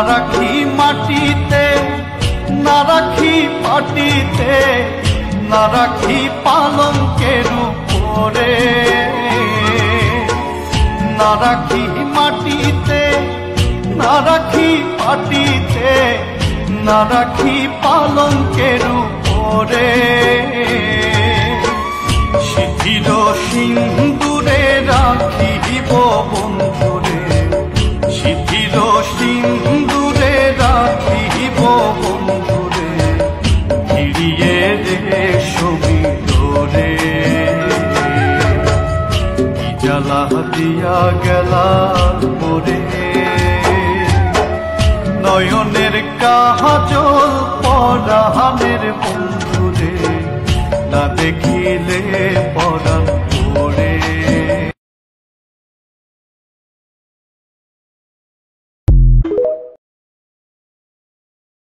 রাখি মাটিতে, না রাখি মাটিতে, না রাখি পালঙ্কের উপরে, না রাখি মাটিতে, না রাখি মাটিতে, না রাখি পালঙ্কের উপরে। সিঁথির সিন্দুরে রাখিব বন্ধুরে, সিঁথির সিন্দুরে রাখিব বন্ধুরে, ফিরিয়ে দে সবিরে। কি জ্বালা দিয়া গেলা মোরে, নয়নের কাজল পরাণের বন্ধুরে, না দেখিলে পরাণ